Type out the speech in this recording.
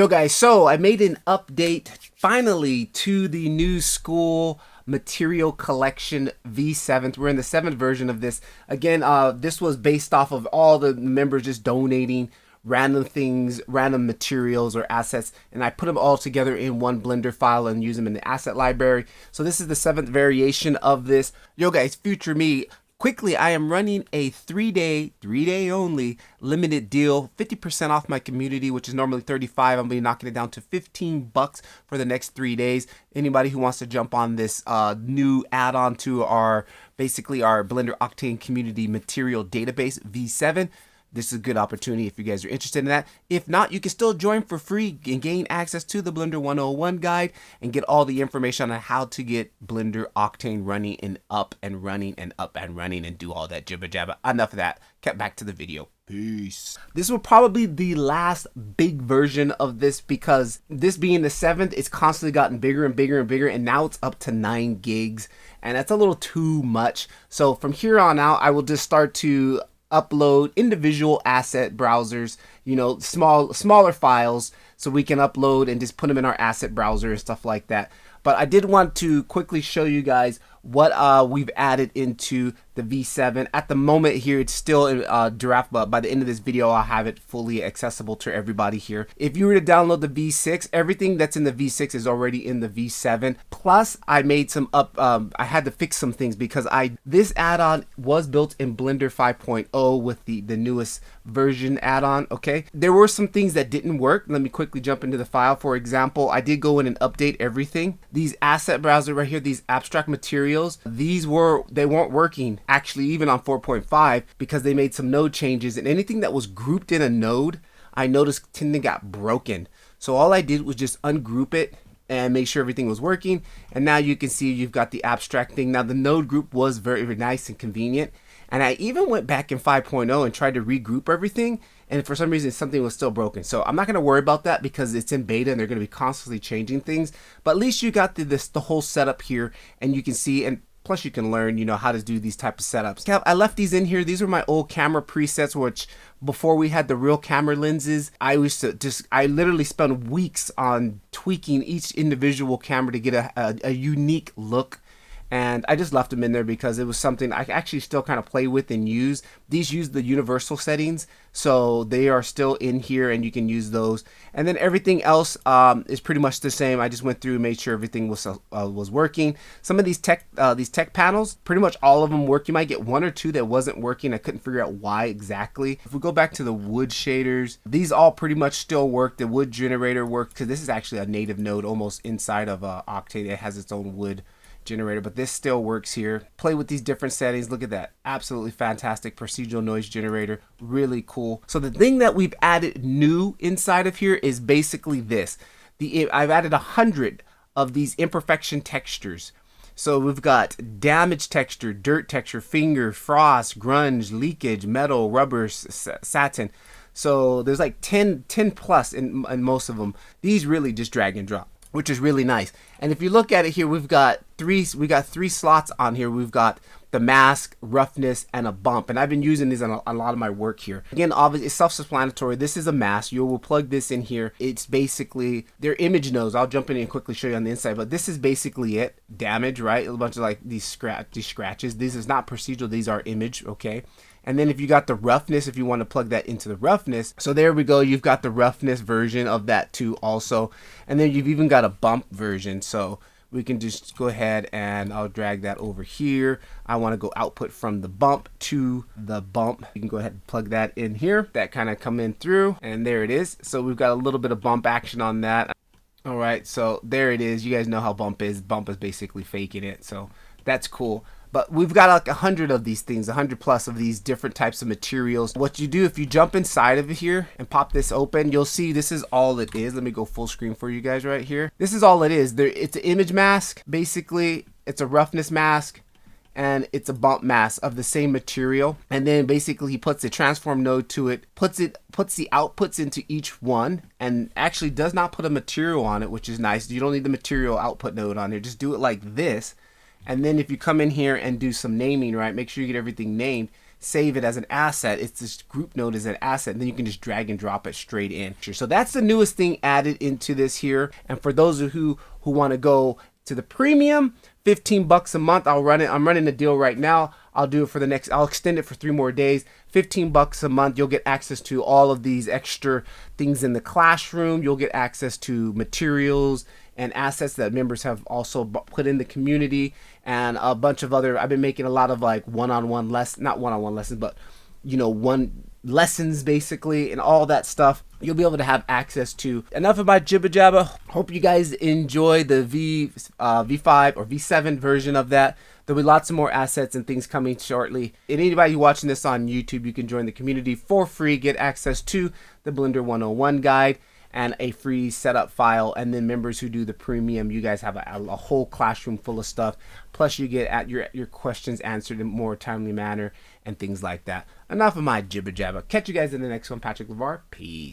Yo guys, so I made an update finally to the new school material collection V7th. We're in the 7th version of this. Again, this was based off of all the members just donating random things, random materials or assets, and I put them all together in one Blender file and use them in the asset library. So this is the 7th variation of this. Yo guys, future me. Quickly, I am running a 3-day only limited deal, 50% off my community, which is normally 35. I'm gonna be knocking it down to 15 bucks for the next 3 days. Anybody who wants to jump on this new add-on to our Blender Octane community material database V7, this is a good opportunity if you guys are interested in that. If not, you can still join for free and gain access to the Blender 101 guide and get all the information on how to get Blender Octane running and up and running and up and running and do all that jibber jabber. Enough of that. Get back to the video. Peace. This will probably be the last big version of this because this being the 7th, it's constantly gotten bigger and bigger and bigger, and now it's up to 9 gigs, and that's a little too much. So from here on out, I will just start to upload individual asset browsers, you know, smaller files, so we can upload and just put them in our asset browser and stuff like that. But I did want to quickly show you guys what we've added into the V7. At the moment here, it's still in draft, but by the end of this video, I'll have it fully accessible to everybody here. If you were to download the V6, everything that's in the V6 is already in the V7. Plus, I made some I had to fix some things because this add-on was built in Blender 5.0 with the newest version add-on, okay? There were some things that didn't work. Let me quickly jump into the file. For example, I did go in and update everything. These asset browser right here, these abstract materials, they weren't working actually even on 4.5 because they made some node changes, and anything that was grouped in a node I noticed tended to got broken. So all I did was just ungroup it and make sure everything was working, and now you can see you've got the abstract thing. Now the node group was very, very nice and convenient, and I even went back in 5.0 and tried to regroup everything, and for some reason something was still broken. So I'm not going to worry about that because it's in beta and they're going to be constantly changing things, but at least you got the whole setup here, and you can see, and plus you can learn, you know, how to do these type of setups. I left these in here. These were my old camera presets, which before we had the real camera lenses, I literally spent weeks on tweaking each individual camera to get a unique look. And I just left them in there because it was something I actually still kind of play with and use. These use the universal settings, so they are still in here and you can use those. And then everything else is pretty much the same. I just went through and made sure everything was working. Some of these tech panels, pretty much all of them work. You might get one or two that wasn't working. I couldn't figure out why exactly. If we go back to the wood shaders, these all pretty much still work. The wood generator worked because this is actually a native node almost inside of Octane. It has its own wood generator, but this still works here. Play with these different settings. Look at that. Absolutely fantastic procedural noise generator. Really cool. So the thing that we've added new inside of here is basically this. I've added 100 of these imperfection textures. So we've got damage texture, dirt texture, finger, frost, grunge, leakage, metal, rubber, satin. So there's like 10 plus in most of them. These really just drag and drop, which is really nice. And if you look at it here, we got three slots on here. We've got the mask, roughness, and a bump. And I've been using these on a lot of my work here. Again, obviously, it's self-explanatory. This is a mask. You will plug this in here. It's basically their image nodes. I'll jump in and quickly show you on the inside, but this is basically it. Damage, right? A bunch of like these scratches. This is not procedural. These are image, okay? And then if you got the roughness, if you want to plug that into the roughness, so there we go. You've got the roughness version of that too also. And then you've even got a bump version. So we can just go ahead and I'll drag that over here. I want to go output from the bump to the bump. You can go ahead and plug that in here. That kind of come in through, and there it is. So we've got a little bit of bump action on that. All right, so there it is. You guys know how bump is. Bump is basically faking it. So that's cool. But we've got like 100 of these things, 100 plus of these different types of materials. What you do, if you jump inside of here and pop this open, you'll see this is all it is. Let me go full screen for you guys right here. This is all it is. It's an image mask. Basically, it's a roughness mask, and it's a bump mask of the same material. And then basically he puts a transform node to it, puts the outputs into each one, and actually does not put a material on it, which is nice. You don't need the material output node on here. Just do it like this. And then if you come in here and do some naming, right, make sure you get everything named. save it as an asset. It's this group node as an asset, and then you can just drag and drop it straight in. So that's the newest thing added into this here. And for those of who want to go to the premium, $15 a month. I'm running a deal right now. I'll do it for the next, I'll extend it for 3 more days. $15 a month. You'll get access to all of these extra things in the classroom. You'll get access to materials and assets that members have also put in the community, and a bunch of other, I've been making a lot of like one-on-one lessons, not one-on-one lessons, but you know, lessons basically, and all that stuff you'll be able to have access to. Enough of my jibba jabba. Hope you guys enjoy the V5 or V7 version of that. There'll be lots of more assets and things coming shortly. And anybody watching this on YouTube, you can join the community for free, get access to the Blender 101 guide and a free setup file. And then members who do the premium, you guys have a whole classroom full of stuff. Plus you get at your questions answered in a more timely manner and things like that. Enough of my jibba jabba. Catch you guys in the next one. Patrick LeVar. Peace.